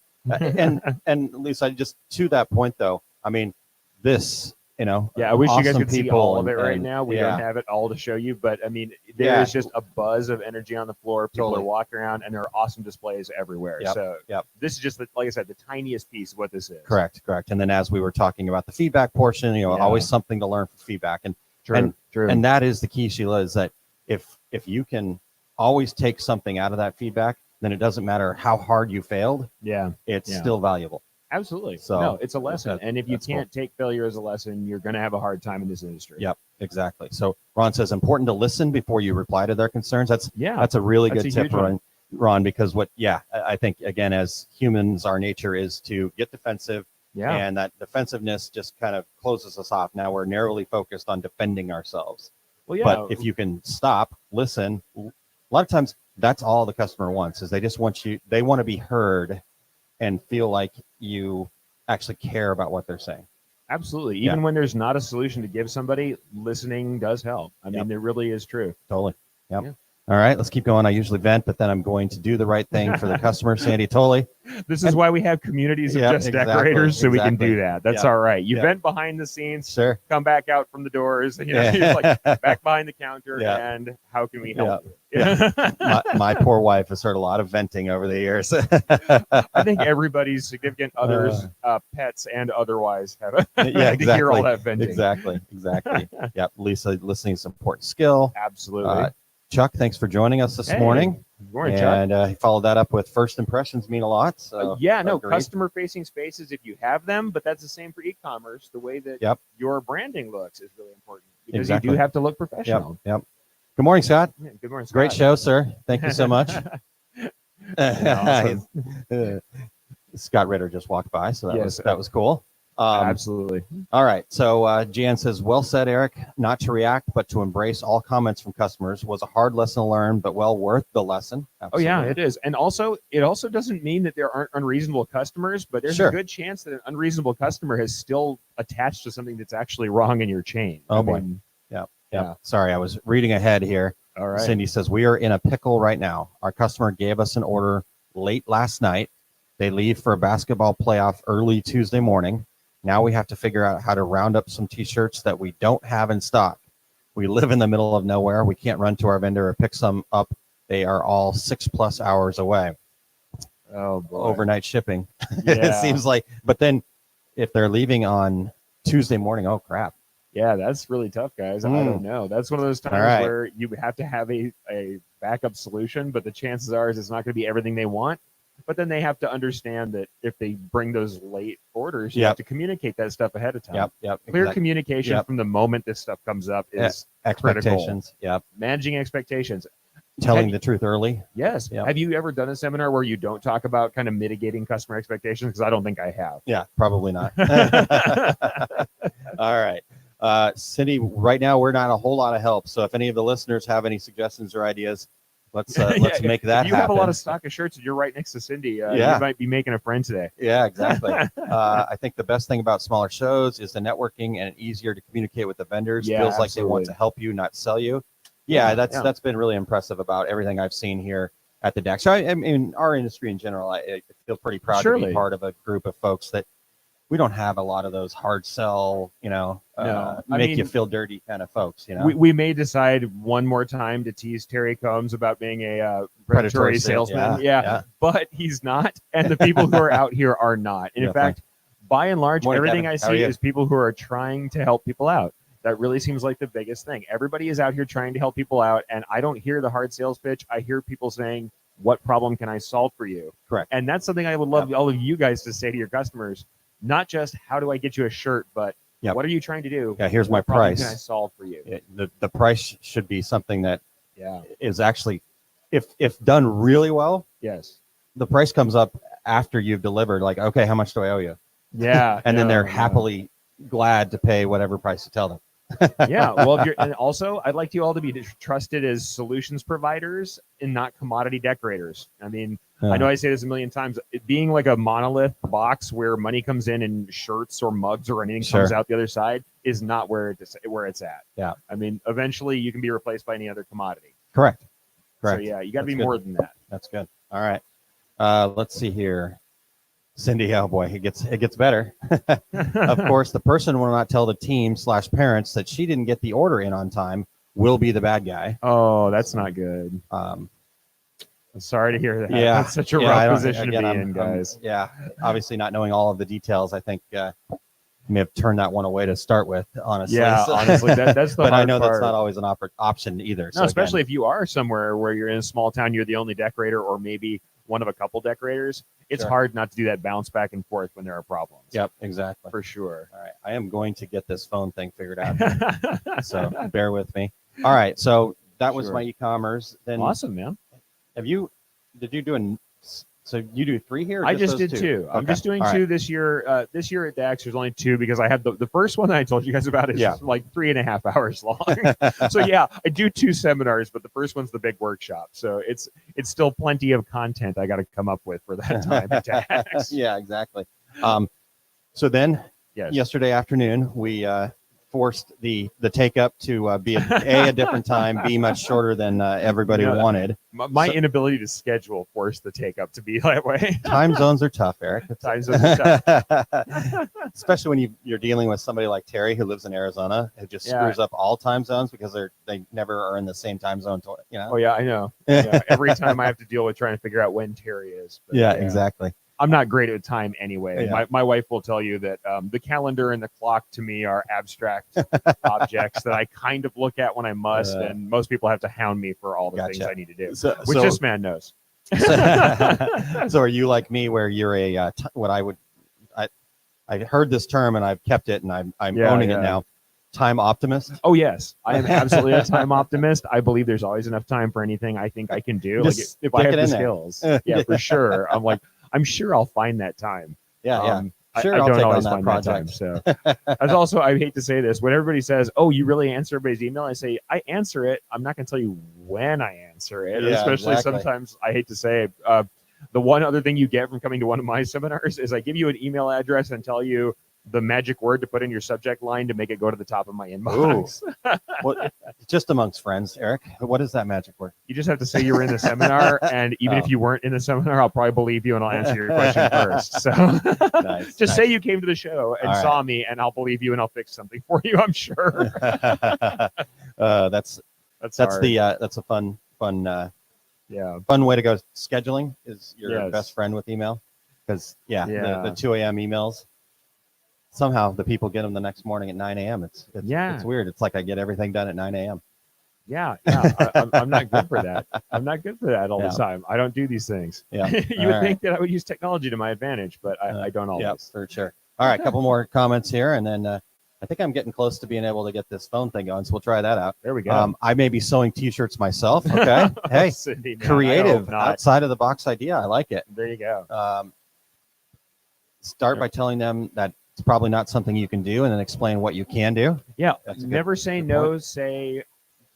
And Lisa, just to that point though, I mean, this, Yeah, I wish you guys awesome could see people all of it and- right and- now. We yeah. don't have it all to show you, but I mean, there Yeah. is just a buzz of energy on the floor. People Totally. are walking around, and there are awesome displays everywhere. Yep, So yep. this is just, like I said, the tiniest piece of what this is. Correct. And then as we were talking about the feedback portion, Yeah. always something to learn from feedback. And True. and that is the key, Sheila, is that if you can always take something out of that feedback, then it doesn't matter how hard you failed, Yeah, it's Yeah. still valuable. absolutely. So, No, it's a lesson. And if you that's cool. can't take failure as a lesson, you're going to have a hard time in this industry. Yep, exactly. So Ron says important to listen before you reply to their concerns. That's Yeah. a really That's good a tip, huge one. Ron, because I think again, as humans, our nature is to get defensive, Yeah. and that defensiveness just kind of closes us off. Now we're narrowly focused on defending ourselves. Well, yeah. But if you can stop, listen, a lot of times that's all the customer wants, is they just want they want to be heard and feel like you actually care about what they're saying. Absolutely. Even when there's not a solution to give somebody, listening does help. I mean, it really is true. Totally. Yep. Yeah. All right, let's keep going. I usually vent, but then I'm going to do the right thing for the customer, Sandy Tolley. This is why we have communities of Yep, just exactly, decorators, so we can exactly. do that. That's Yep. all right. You Yep. vent behind the scenes, Sure. come back out from the doors, and you're like back behind the counter, Yeah. and how can we help you? My poor wife has heard a lot of venting over the years. I think everybody's significant others, pets and otherwise, have a Yeah, to hear all exactly. that venting. Exactly. Yep. Lisa, listening is an important skill. Absolutely. Chuck, thanks for joining us this Hey, morning. Good morning, Chuck. And he followed that up with first impressions mean a lot. So agreed. Customer-facing spaces if you have them, but that's the same for e-commerce. The way that your branding looks is really important because Exactly. you do have to look professional. Yep. Good morning, Scott. Yeah, good morning, Scott. Great show, sir. Thank you so much. Awesome. Scott Ritter just walked by, so Yes. that was cool. Absolutely. All right. So Jan says, well said, Erich. Not to react, but to embrace all comments from customers was a hard lesson to learn, but well worth the lesson. Oh yeah, Absolutely. it is. And also, it also doesn't mean that there aren't unreasonable customers, but there's Sure. a good chance that an unreasonable customer has still attached to something that's actually wrong in your chain. Oh, I boy. mean, Yep. Yeah. Sorry, I was reading ahead here. all right. Cindy says, we are in a pickle right now. Our customer gave us an order late last night. They leave for a basketball playoff early Tuesday morning. Now we have to figure out how to round up some t-shirts that we don't have in stock. We live in the middle of nowhere. We can't run to our vendor or pick some up. They are all 6+ hours away. Oh boy. Overnight shipping. Yeah. It seems like, but then if they're leaving on Tuesday morning, oh crap. Yeah, that's really tough, guys. I don't know. That's one of those times right. where you have to have a backup solution, but the chances are is it's not going to be everything they want. But then they have to understand that if they bring those late orders, you Yep. have to communicate that stuff ahead of time. Yep. Clear exactly. communication Yep. from the moment this stuff comes up is Expectations. Yep. managing expectations. Telling the truth early. Yes. Yep. Have you ever done a seminar where you don't talk about kind of mitigating customer expectations? Because I don't think I have. Yeah, probably not. All right. Cindy, right now we're not a whole lot of help. So if any of the listeners have any suggestions or ideas, let's make that If you happen. have a lot of stock of shirts and you're right next to Cindy, Yeah. you might be making a friend today. Yeah, exactly. I think the best thing about smaller shows is the networking and easier to communicate with the vendors. Yeah, Feels like they want absolutely. to help you, not sell you. Yeah, Yeah, that's been really impressive about everything I've seen here at the DAX. So I mean, our industry in general, I feel pretty proud to Surely. be part of a group of folks that we don't have a lot of those hard sell, No, I make you mean- feel dirty kind of folks. We may decide one more time to tease Terry Combs about being a predatory salesman. Yeah. But he's not, and the people who are out here are not. And in Definitely. fact, by and large, Morning, everything Kevin. I How are see you? is people who are trying to help people out. That really seems like the biggest thing. Everybody is out here trying to help people out, and I don't hear the hard sales pitch. I hear people saying, "What problem can I solve for you?" Correct. And that's something I would love all of you guys to say to your customers. Not just how do I get you a shirt, but Yep. what are you trying to do? Yeah, here's my What problem price. can I solve for you? The price should be something that Yeah. is actually, if done really well, Yes. the price comes up after you've delivered. Like, okay, how much do I owe you? Yeah. And then they're yeah. happily glad to pay whatever price you tell them. Yeah. Well, if you're, and also, I'd like you all to be trusted as solutions providers and not commodity decorators. I mean, I know I say this a million times. It being like a monolith box where money comes in and shirts or mugs or anything Sure. comes out the other side is not where it's at. Yeah. I mean, eventually you can be replaced by any other commodity. Correct. So yeah, you got to be That's good. more than that. That's good. All right. Let's see here. Cindy, oh boy, it gets better. Of course, the person will not tell the team/parents that she didn't get the order in on time will be the bad guy. Oh, that's not good. I'm sorry to hear that. Yeah, That's such a I rough don't- position again, to be in, guys. Yeah, obviously not knowing all of the details, I think may have turned that one away to start with. Honestly, Yeah, honestly, that's the but hard I know part. that's not always an option either. No, especially if you are somewhere where you're in a small town, you're the only decorator, or maybe one of a couple decorators. It's Sure. hard not to do that bounce back and forth when there are problems. Yep, exactly. For sure. All right, I am going to get this phone thing figured out, so bear with me. All right, so that was Sure. my e-commerce. Then Awesome, man. did you do so you do 3 here? Or I just those did 2? 2. I'm Okay. just doing All 2 right. this year. This year at DAX, there's only 2 because I have the first one that I told you guys about is Yeah. like 3.5 hours long. So yeah, I do 2 seminars, but the first one's the big workshop. So it's still plenty of content I got to come up with for that time at DAX. Yeah, exactly. So then Yes. yesterday afternoon, we forced the take up to be a different time, B much shorter than everybody Yeah. wanted. My inability to schedule forced the take up to be that way. Time zones are tough, Eric. Time zones are tough. Especially when you're dealing with somebody like Terry who lives in Arizona, who just Yeah. screws up all time zones because they never are in the same time zone. Oh yeah, I know. Yeah, every time I have to deal with trying to figure out when Terry is. But, Yeah, exactly. I'm not great at time anyway. Yeah. My wife will tell you that the calendar and the clock to me are abstract objects that I kind of look at when I must, and most people have to hound me for all the things Gotcha. I need to do, So, which this man knows. so are you like me, where you're I heard this term and I've kept it and I'm Yeah, owning yeah. it now. Time optimist. Oh yes, I am absolutely a time optimist. I believe there's always enough time for anything I think I can do. Like Just if I stick have it the in there. skills, yeah, for sure. I'm sure I'll find that time. Yeah. Sure, I I'll don't take on always that find project. that time. So that's also, I hate to say this, when everybody says, "Oh, you really answer everybody's email," I say, "I answer it. I'm not going to tell you when I answer it." Yeah, Especially exactly. sometimes, I hate to say, the one other thing you get from coming to one of my seminars is I give you an email address and tell you the magic word to put in your subject line to make it go to the top of my inbox. Well, just amongst friends, Eric. What is that magic word? You just have to say you were in the seminar, and even if you weren't in the seminar, I'll probably believe you and I'll answer your question first. So Nice, just nice. say you came to the show and All saw me, and I'll believe you and I'll fix something for you. I'm sure. That's hard. that's a fun Yeah. fun way to go. Scheduling is your Yes. best friend with email, because Yeah. the 2 a.m. emails. Somehow the people get them the next morning at 9 a.m. It's weird. It's like I get everything done at 9 a.m. Yeah. I'm not good for that. I'm not good for that all the time. I don't do these things. Yeah. You would think that I would use technology to my advantage, but I don't always. Yeah, for sure. All right, a couple more comments here, and then I think I'm getting close to being able to get this phone thing going, so we'll try that out. There we go. I may be sewing T-shirts myself. Okay. Hey, Cindy, man, I creative, hope not. outside of the box idea. I like it. There you go. Start by telling them that it's probably not something you can do, and then explain what you can do. Yeah. That's a good- Never say good no. point. Say,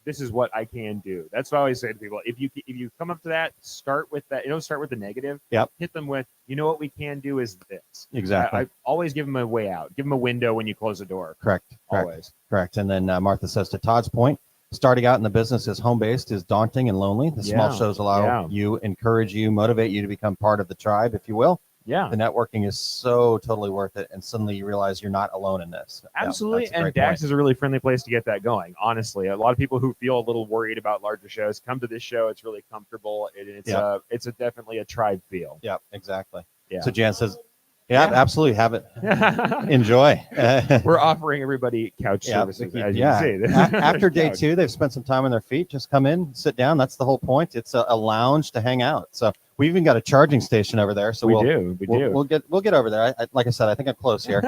this is what I can do. That's what I always say to people. If you come up to that, start with that. You don't start with the negative. Yep. Hit them with, you know what we can do is this. Exactly. I always give them a way out. Give them a window when you close the door. Correct. Always. Correct. And then Martha says, to Todd's point, starting out in the business as home-based is daunting and lonely. The small Yeah. shows allow you, encourage you, motivate you to become part of the tribe, if you will. Yeah. The networking is so totally worth it, and suddenly you realize you're not alone in this. Yeah, Absolutely. that's a And great DAX point. is a really friendly place to get that going. Honestly, a lot of people who feel a little worried about larger shows come to this show. It's really comfortable. It's definitely a tribe feel. Yeah, exactly. Yeah. So Jan says, yeah, Yeah. absolutely, have it. Enjoy. We're offering everybody couch services, as you can see. After day Couch. 2, they've spent some time on their feet. Just come in, sit down. That's the whole point. It's a lounge to hang out. So we even got a charging station over there. So We we'll do. we'll get over there. Like I said, I think I'm close here.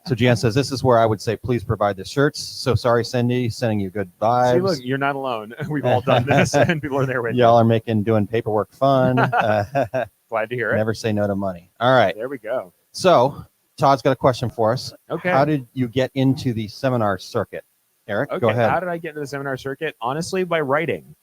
So Jan says, this is where I would say, please provide the shirts. So sorry, Cindy, sending you good vibes. See, look, you're not alone. We've all done this, and people are there with Y'all are doing paperwork fun. you. Glad to hear it. Never say no to money. All right. There we go. So Todd's got a question for us. Okay. How did you get into the seminar circuit? Eric, Okay, go ahead. how did I get into the seminar circuit? Honestly, by writing.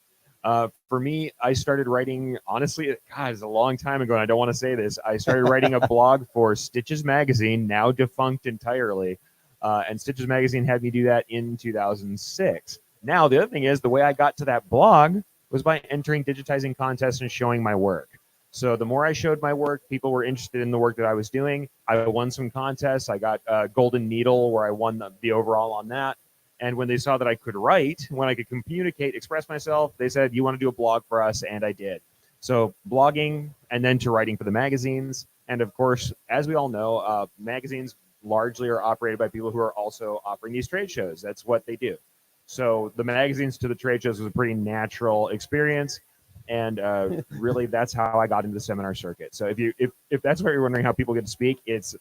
For me, I started writing, honestly, God, it's a long time ago, and I don't want to say this. I started writing a blog for Stitches Magazine, now defunct entirely. And Stitches Magazine had me do that in 2006. Now, the other thing is, the way I got to that blog was by entering digitizing contests and showing my work. So the more I showed my work, people were interested in the work that I was doing. I won some contests. I got a Golden Needle where I won the overall on that. And when they saw that I could write, when I could communicate, express myself, they said, "You want to do a blog for us?" And I did. So blogging and then to writing for the magazines. And of course, as we all know, magazines largely are operated by people who are also offering these trade shows. That's what they do. So the magazines to the trade shows was a pretty natural experience. And really, that's how I got into the seminar circuit. So if that's what you're wondering how people get to speak, it's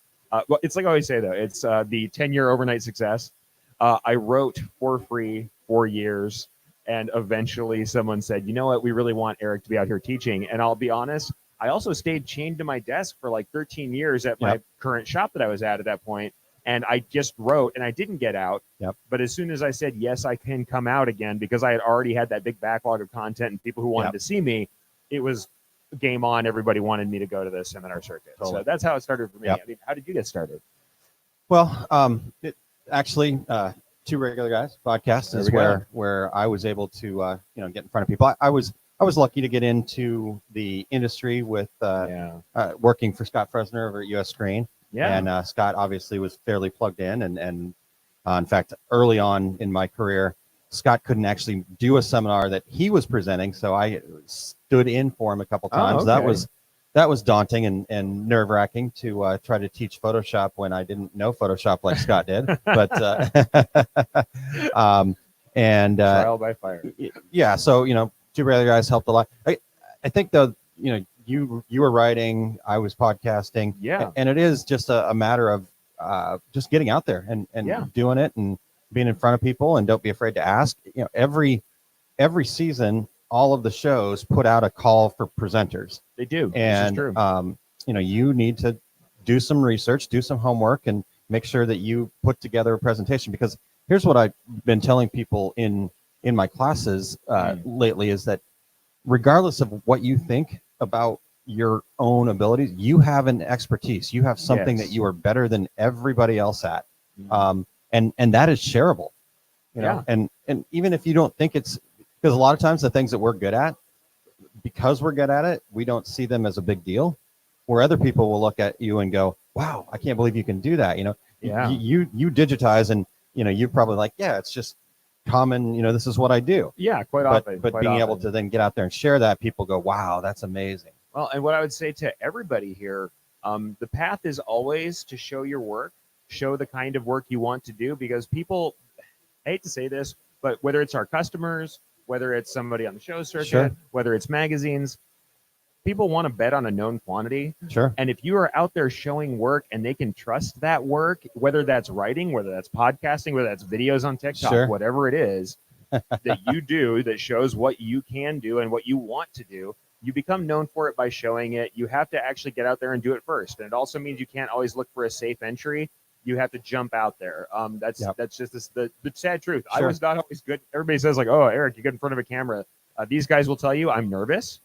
it's like I always say, though, it's the 10-year overnight success. I wrote for free 4 years, and eventually someone said, "You know what? We really want Erich to be out here teaching." And I'll be honest, I also stayed chained to my desk for like 13 years at my current shop that I was at that point. And I just wrote, and I didn't get out. But as soon as I said, yes, I can come out again, because I had already had that big backlog of content and people who wanted to see me, it was game on. Everybody wanted me to go to the seminar circuit. Totally. So that's how it started for me. I mean, how did you get started? Well, actually, Two Regular Guys podcast is where I was able to get in front of people. I was lucky to get into the industry with working for Scott Fresner over at US Screen. And Scott obviously was fairly plugged in, and in fact, early on in my career, Scott couldn't actually do a seminar that he was presenting, so I stood in for him a couple times. That was daunting and nerve-wracking to try to teach Photoshop when I didn't know Photoshop like Scott did. But trial by fire. Yeah, so Two Regular Guys helped a lot. I think though, you were writing, I was podcasting, and it is just a matter of just getting out there and doing it and being in front of people, and don't be afraid to ask. Every season, all of the shows put out a call for presenters. They do, and this is true. You need to do some research, do some homework, and make sure that you put together a presentation. Because here's what I've been telling people in my classes lately is that regardless of what you think about your own abilities, you have an expertise. You have something that you are better than everybody else at, and that is shareable. And even if you don't think it's, because a lot of times the things that we're good at, because we're good at it, we don't see them as a big deal. Where other people will look at you and go, "Wow, I can't believe you can do that." You digitize, and you're probably like, "Yeah, it's just common, this is what I do." Quite often. But being able to then get out there and share that, people go, "Wow, that's amazing." Well, and what I would say to everybody here, the path is always to show your work, show the kind of work you want to do, because people, I hate to say this, but whether it's our customers, whether it's somebody on the show circuit, whether it's magazines, people want to bet on a known quantity. And if you are out there showing work and they can trust that work, whether that's writing, whether that's podcasting, whether that's videos on TikTok, whatever it is that you do that shows what you can do and what you want to do, you become known for it by showing it. You have to actually get out there and do it first. And it also means you can't always look for a safe entry. You have to jump out there. That's just the sad truth. I was not always good. Everybody says like, "Oh, Erich, you get in front of a camera." These guys will tell you I'm nervous.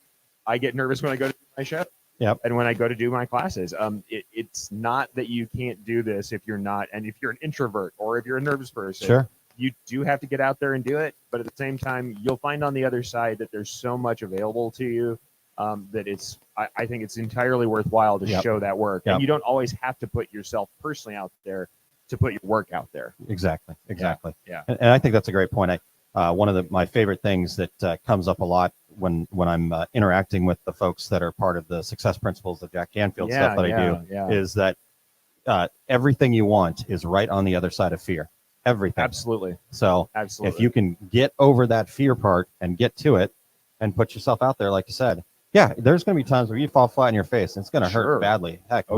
I get nervous when I go to do my show. And when I go to do my classes, it's not that you can't do this if you're not, and if you're an introvert or if you're a nervous person, you do have to get out there and do it. But at the same time, you'll find on the other side that there's so much available to you that I think it's entirely worthwhile to show that work. And you don't always have to put yourself personally out there to put your work out there. Exactly. And I think that's a great point. One of my favorite things that comes up a lot when I'm interacting with the folks that are part of the success principles of Jack Canfield stuff that I do is that everything you want is right on the other side of fear. Everything. Absolutely. So if you can get over that fear part and get to it and put yourself out there, like you said, there's going to be times where you fall flat on your face and it's going to hurt badly. Heck,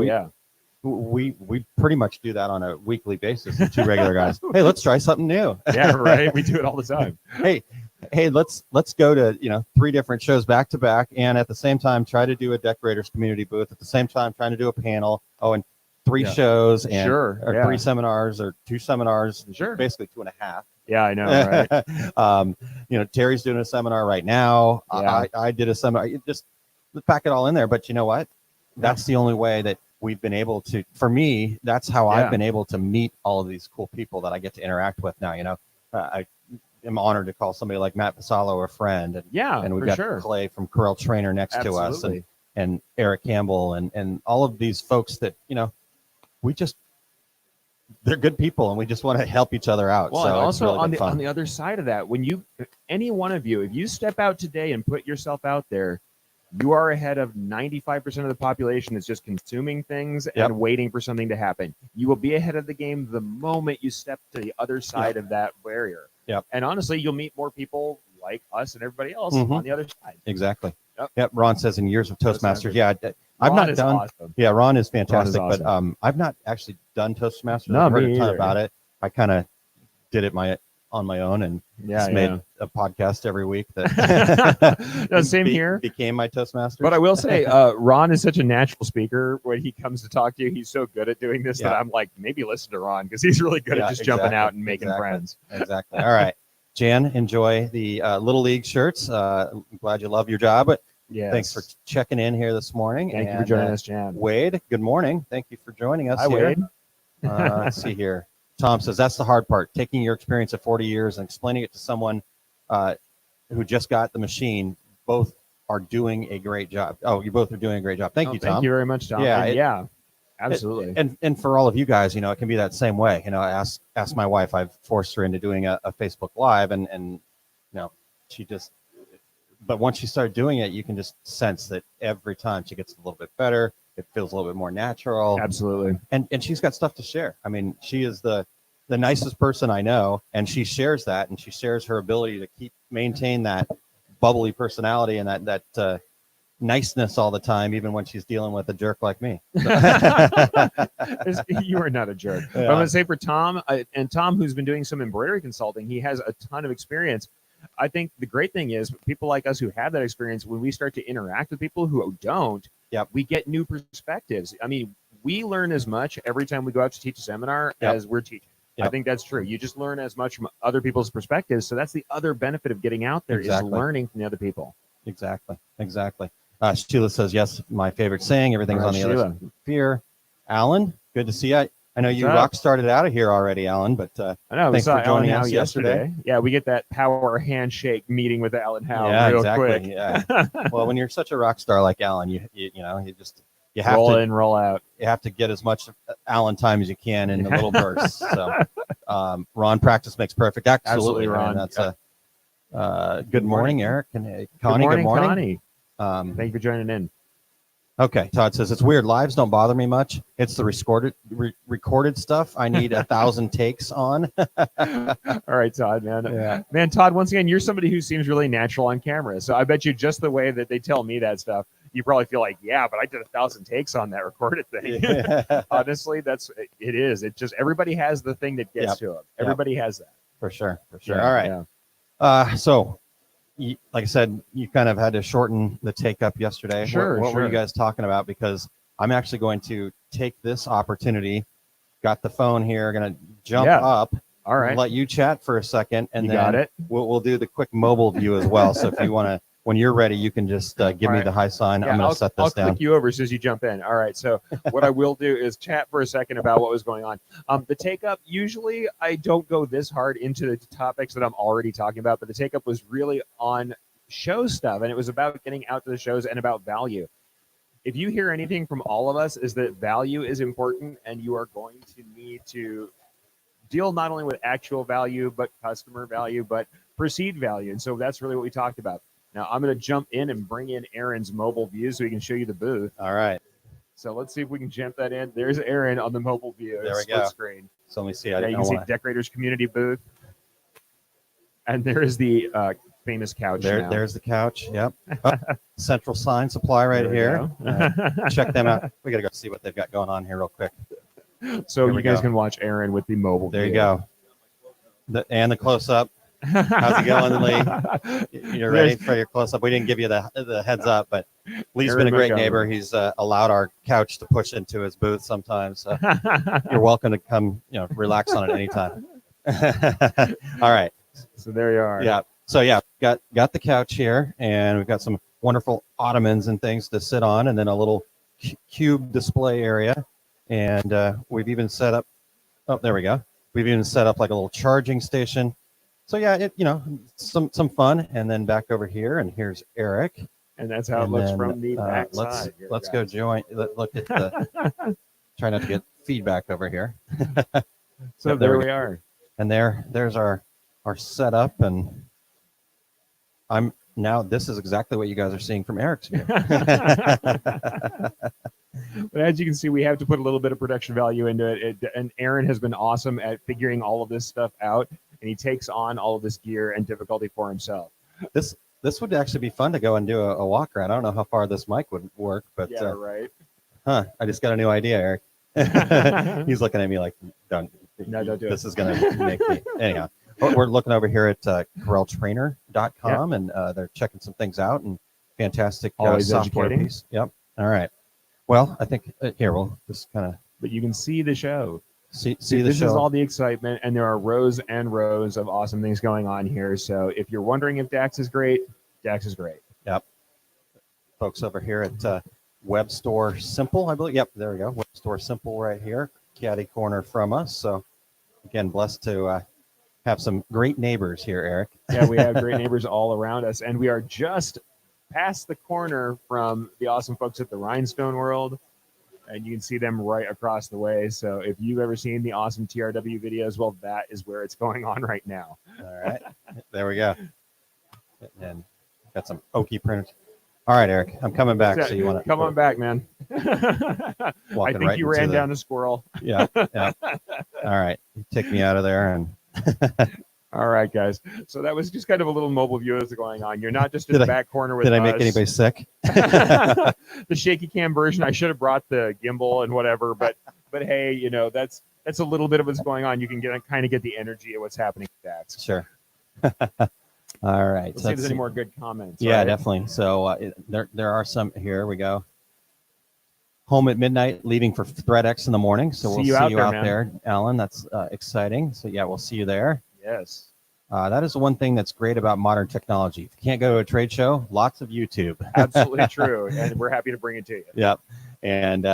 we pretty much do that on a weekly basis. Two Regular Guys. Hey, let's try something new. We do it all the time. Hey, let's go to 3 different shows back to back, and at the same time try to do a decorators community booth. At the same time, trying to do a panel. And 3 shows and or 3 seminars or 2 seminars. Basically 2.5. Yeah, I know, right? Terry's doing a seminar right now. I did a seminar. Just pack it all in there. But you know what? That's the only way that we've been able to, for me, that's how I've been able to meet all of these cool people that I get to interact with now. I am honored to call somebody like Matt Vassallo a friend. And we've got Clay from Corel Trainer next to us. and Erich Campbell and all of these folks that, they're good people and we just want to help each other out. Well, so and also really on fun. the other side of that, when any one of you, if you step out today and put yourself out there, you are ahead of 95% of the population that's just consuming things and waiting for something to happen. You will be ahead of the game the moment you step to the other side of that barrier. Yep. And honestly, you'll meet more people like us and everybody else on the other side. Exactly. Yep. Ron says in years of Toastmasters. Yeah, I've Ron not is done. Awesome. Yeah, Ron is fantastic, Ron is but I've not actually done Toastmasters. No, I've heard me a ton either. about it. I kind of did it on my own and just made a podcast every week that No, same here. Became my Toastmaster. But I will say, Ron is such a natural speaker. When he comes to talk to you, he's so good at doing this that I'm like, maybe listen to Ron because he's really good at just jumping out and making friends. Exactly. All right. Jan, enjoy the Little League shirts. I'm glad you love your job. Yes. Thanks for checking in here this morning. Thank you for joining us, Jan. Wade, good morning. Thank you for joining us. Hi, here. Wade. Let's see here. Tom says that's the hard part, taking your experience of 40 years and explaining it to someone who just got the machine. Both are doing a great job. Oh, you both are doing a great job. Thank you, Tom. Thank you very much, Tom. Yeah, absolutely. And for all of you guys, it can be that same way. Ask my wife. I've forced her into doing a Facebook Live, and she just. But once she started doing it, you can just sense that every time she gets a little bit better. It feels a little bit more natural. Absolutely. And she's got stuff to share. I mean, she is the nicest person I know, and she shares that, and she shares her ability to maintain that bubbly personality and that niceness all the time, even when she's dealing with a jerk like me. You are not a jerk. Yeah. But I'm going to say for Tom, and Tom, who's been doing some embroidery consulting, he has a ton of experience. I think the great thing is people like us who have that experience, when we start to interact with people who don't, we get new perspectives. I mean, we learn as much every time we go out to teach a seminar as we're teaching. I think that's true. You just learn as much from other people's perspectives. So that's the other benefit of getting out there is learning from the other people. Exactly. Sheila says, yes, my favorite saying, everything's on the other side of fear. Alan, good to see you. I know you rock started out of here already, Alan, but I know, thanks for joining us yesterday. Yeah, we get that power handshake meeting with Alan Howe real quick. Yeah. Well, when you're such a rock star like Alan, you have roll to in, roll out. You have to get as much Alan time as you can in the little bursts. So, Ron, practice makes perfect. Absolutely, Ron. That's good morning, Erich and Connie. Good morning, Connie. Thank you for joining in. Okay, Todd says it's weird. Lives don't bother me much. It's the recorded stuff I need 1,000 takes on. All right, Todd, man. Man, Todd, once again, you're somebody who seems really natural on camera. So I bet you just the way that they tell me that stuff, you probably feel like, yeah, but I did 1,000 takes on that recorded thing. Yeah. Honestly, it is. It just, everybody has the thing that gets to them. Everybody has that. For sure. Yeah, all right. Yeah. So, like I said, you kind of had to shorten the take up yesterday. Sure. What were you guys talking about? Because I'm actually going to take this opportunity. Got the phone here. Going to jump up. All right. Let you chat for a second, and you then got it. We'll do the quick mobile view as well. So if you want to, when you're ready, you can just give me the high sign. I'm going to set this down. I'll click you over as soon as you jump in. All right. So what I will do is chat for a second about what was going on. The take up, usually I don't go this hard into the topics that I'm already talking about, but the take up was really on show stuff, and it was about getting out to the shows and about value. If you hear anything from all of us, is that value is important, and you are going to need to deal not only with actual value, but customer value, but perceived value. And so that's really what we talked about. Now I'm going to jump in and bring in Aaron's mobile view so he can show you the booth. All right. So let's see if we can jump that in. There's Aaron on the mobile view. There we go. Screen. So let me see. You can see Decorators Community booth. And there's the famous couch. There's the couch. Yep. Oh, Central Sign Supply right here. Check them out. We got to go see what they've got going on here real quick. So you guys can watch Aaron with the mobile There view. you go. And the close-up. How's it going, Lee? You're ready for your close-up? We didn't give you the heads up, but Lee's been a great neighbor. He's allowed our couch to push into his booth sometimes. So you're welcome to come, relax on it anytime. All right. So there you are. Yeah. So got the couch here, and we've got some wonderful ottomans and things to sit on, and then a little cube display area. And we've even set up. Oh, there we go. We've even set up like a little charging station. So yeah, some fun. And then back over here, and here's Erich. And that's how it And looks then, from the back let's side. Here, let's go guys. join. Look at the. Try not to get feedback over here. So Yep, there we we are. And there's our setup, and I'm now. This is exactly what you guys are seeing from Erich's view. But as you can see, we have to put a little bit of production value into it. And Aaron has been awesome at figuring all of this stuff out, and he takes on all of this gear and difficulty for himself. This would actually be fun to go and do a walk around. I don't know how far this mic would work, but Yeah, right. I just got a new idea, Eric. He's looking at me like, don't do it. This is going to make me. Anyhow, we're looking over here at CorelTrainer.com, and they're checking some things out, and fantastic Always software educating. piece. Yep. All right. Well, I think here we'll just kind of But you can see the show. see the This show. is all the excitement, and there are rows and rows of awesome things going on here. So if you're wondering if DAX is great, DAX is great. Yep. Folks over here at Web Store Simple, I believe. Yep, there we go. Web Store Simple right here, caddy corner from us. So again, blessed to have some great neighbors here, Eric. Yeah, we have great neighbors all around us, and we are just past the corner from the awesome folks at the Rhinestone World, and you can see them right across the way. So if you've ever seen the awesome TRW videos, well, that is where it's going on right now. All right, there we go. And got some Oki printers. All right, Eric, I'm coming back. So you want to come on back, man? I walking think right you into ran the- down a squirrel. Yeah, yeah. All right, you take me out of there, and All right, guys. So that was just kind of a little mobile view that's going on. You're not just in Did the I- back corner with did I us. make anybody sick? The shaky cam version. I should have brought the gimbal and whatever, but hey, you know, that's a little bit of what's going on. You can kind of get the energy of what's happening with DAX. Sure. All right. Let's so see if there's let's any see. more good comments. Yeah, right? definitely. So there are some. Here we go. Home at midnight, leaving for ThreadX in the morning. So we'll see you out man. there, Alan. That's exciting. So yeah, we'll see you there. Yes. That is the one thing that's great about modern technology. If you can't go to a trade show, lots of YouTube. Absolutely true. And we're happy to bring it to you. Yep. And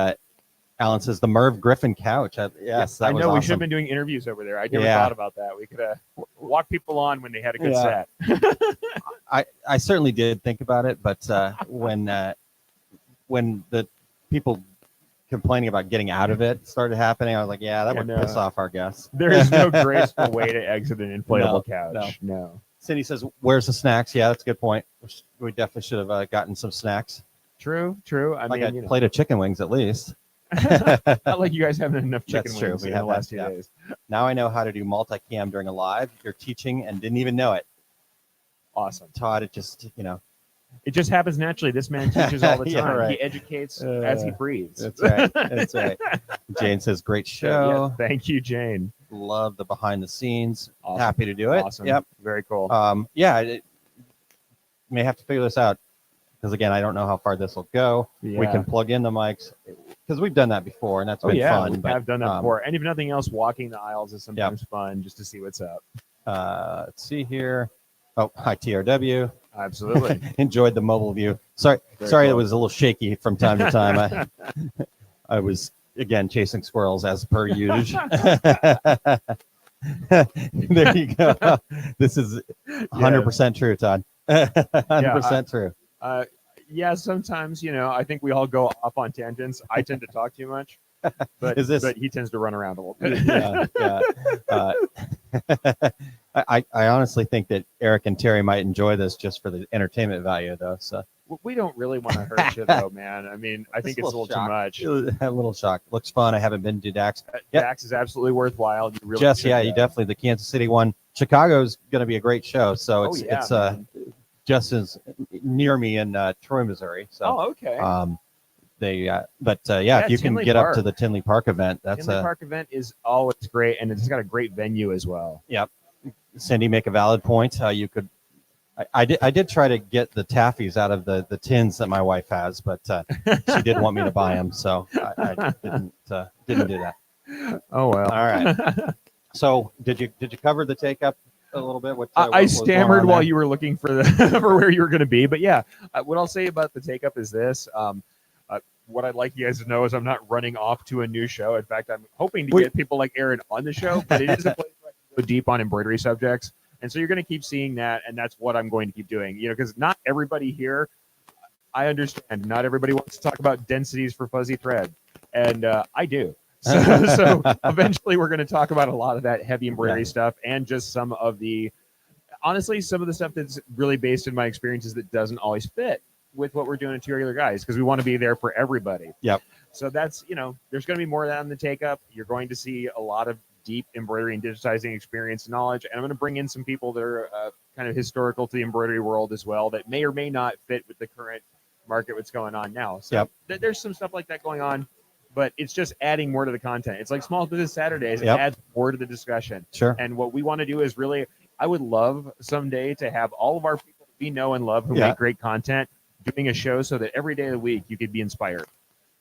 Alan says the Merv Griffin couch. Yes, that I was know we awesome. should have been doing interviews over there. I never Yeah. thought about that. We could have walked people on when they had a good Yeah. set. I certainly did think about it, but when the people complaining about getting out of it started happening, I was like, yeah, that would And, piss off our guests. There is no graceful way to exit an inflatable No, couch. No. Cindy says, where's the snacks? Yeah, that's a good point. We definitely should have gotten some snacks. True. I Like mean, a you know, plate of chicken wings at least. not like you guys haven't enough chicken That's true. wings We in have the last that, 2 yeah. days. Now I know how to do multicam during a live. You're teaching and didn't even know it. Awesome. Todd, it just, It just happens naturally. This man teaches all the Yeah, time. right. He educates as he breathes. That's right. That's right. Jane says, great show. Yeah, thank you, Jane. Love the behind the scenes. Awesome. Happy to do it. Awesome. Yep. Very cool. May have to figure this out because again, I don't know how far this will go. We Yeah. can plug in the mics because we've done that before and that's Oh been yeah, fun. we but, have done that before. And if nothing else, walking the aisles is sometimes fun just to see what's up. Let's see here. Oh, hi TRW. Absolutely. Enjoyed the mobile view. Sorry, Very it cool. was a little shaky from time to time. I was again chasing squirrels as per usual. There you go. This is 100% true, Todd. 100% true. Yeah, sometimes, I think we all go off on tangents. I tend to talk too much, but he tends to run around a little bit. Yeah. I honestly think that Eric and Terry might enjoy this just for the entertainment value, though. So We don't really want to hurt you, though, man. I mean, I think it's a little too much. A little shock. Looks fun. I haven't been to DAX. DAX is absolutely worthwhile. You really Jess, should yeah, go. you definitely the Kansas City one. Chicago's going to be a great show. So it's man. just as near me in Troy, Missouri. So okay. if you can Tinley get Park. up to the Tinley Park event, that's Tinley Park event is always great, and it's got a great venue as well. Yep. Cindy, make a valid point. You could. I did try to get the taffies out of the tins that my wife has, but she did want me to buy them, so I didn't do that. Oh well. All right. So did you cover the take up a little bit? What I was going stammered on while there? you were looking for for where you were going to be, but yeah, what I'll say about the take up is this. What I'd like you guys to know is I'm not running off to a new show. In fact, I'm hoping to get people like Aaron on the show, but it is a place where I can go deep on embroidery subjects. And so you're going to keep seeing that, and that's what I'm going to keep doing. Because not everybody here I understand. Not everybody wants to talk about densities for fuzzy thread, and I do. So eventually, we're going to talk about a lot of that heavy embroidery stuff, and just some of the, honestly, some of the stuff that's really based in my experiences that doesn't always fit with what we're doing at Two Regular Guys, because we want to be there for everybody. Yep. So that's, there's going to be more of that on the take up. You're going to see a lot of deep embroidery and digitizing experience and knowledge. And I'm going to bring in some people that are kind of historical to the embroidery world as well, that may or may not fit with the current market, what's going on now. So there's some stuff like that going on, but it's just adding more to the content. It's like Small Business Saturdays. It adds more to the discussion. Sure. And what we want to do is really, I would love someday to have all of our people we know and love who make great content doing a show so that every day of the week you could be inspired.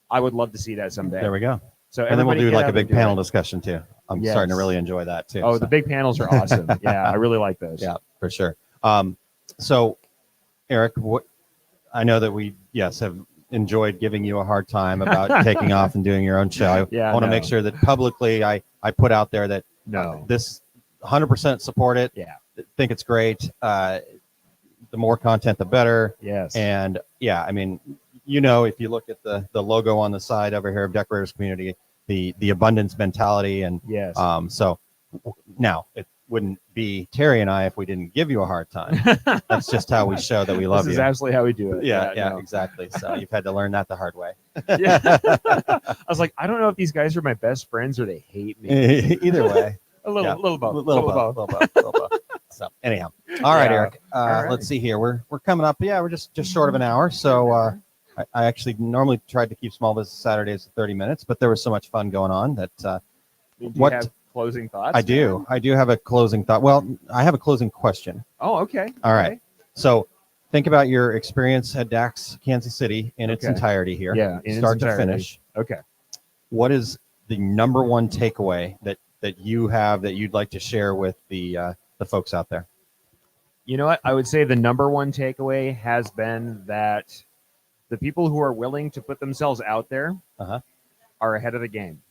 I would love to see that someday. There we go. So and then we'll do like a big panel discussion too. I'm starting to really enjoy that too. Oh, the big panels are awesome. Yeah, I really like those. Yeah, for sure. So, Erich, I know that we have enjoyed giving you a hard time about taking off and doing your own show. I want to make sure that publicly I put out there that this 100% support it. Yeah, think it's great. The more content, the better. Yes. And I mean, if you look at the logo on the side over here of Decorators Community, the abundance mentality, and so now it wouldn't be Terry and I if we didn't give you a hard time. That's just how we show that we love you. This is absolutely how we do it. Yeah, exactly. So you've had to learn that the hard way. I was like, I don't know if these guys are my best friends or they hate me. Either way. A little both. So anyhow, all right, Erich. Let's see here. We're coming up. Yeah, we're just short of an hour. So I actually normally tried to keep Small Business Saturdays at 30 minutes, but there was so much fun going on that. Do you have closing thoughts? I do. I do have a closing thought. Well, I have a closing question. Oh, okay. All right. So think about your experience at DAX Kansas City in its entirety here. Yeah, start to finish. Okay. What is the number one takeaway that you have that you'd like to share with the folks out there? You know what? I would say the number one takeaway has been that the people who are willing to put themselves out there are ahead of the game.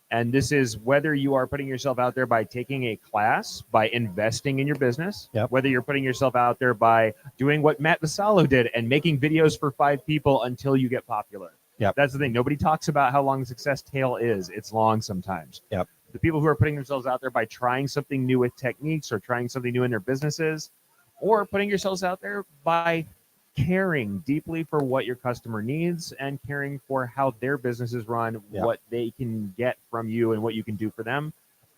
And this is whether you are putting yourself out there by taking a class, by investing in your business, whether you're putting yourself out there by doing what Matt Vassallo did and making videos for 5 people until you get popular. That's the thing. Nobody talks about how long the success tail is. It's long sometimes. The people who are putting themselves out there by trying something new with techniques or trying something new in their businesses, or putting yourselves out there by caring deeply for what your customer needs and caring for how their businesses run, what they can get from you and what you can do for them.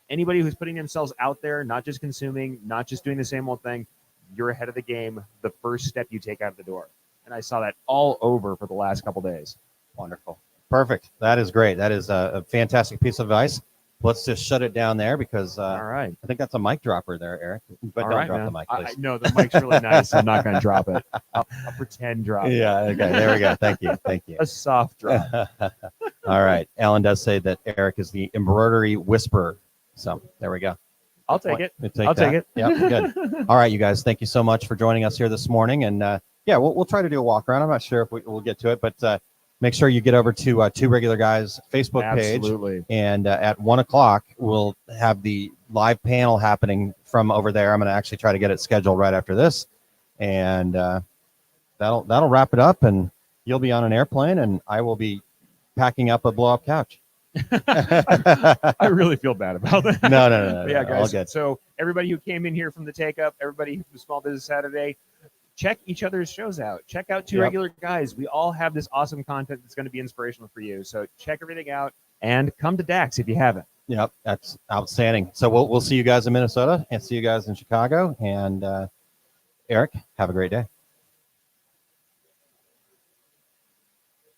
Anybody who's putting themselves out there, not just consuming, not just doing the same old thing, you're ahead of the game the first step you take out of the door. And I saw that all over for the last couple days. Wonderful. Perfect. That is great. That is a fantastic piece of advice. Let's just shut it down there because all right. I think that's a mic dropper there, Erich. But don't drop the mic, please. No, the mic's really nice. I'm not going to drop it. I'll pretend drop it. Yeah, okay. There we go. Thank you. Thank you. A soft drop. All right. Alan does say that Erich is the embroidery whisperer. So there we go. I'll take it. I'll take it. Yeah, good. All right, you guys. Thank you so much for joining us here this morning. And we'll try to do a walk around. I'm not sure if we'll get to it, but make sure you get over to Two Regular Guys Facebook page. And at 1 o'clock, we'll have the live panel happening from over there. I'm going to actually try to get it scheduled right after this. And that'll wrap it up. And you'll be on an airplane, and I will be packing up a blow-up couch. I really feel bad about that. No. Yeah, guys. All good. So everybody who came in here from the take up, everybody from Small Business Saturday, check each other's shows out. Check out Two Regular Guys. We all have this awesome content that's going to be inspirational for you. So check everything out and come to DAX if you haven't. Yep, that's outstanding. So we'll see you guys in Minnesota and see you guys in Chicago. And Erich, have a great day.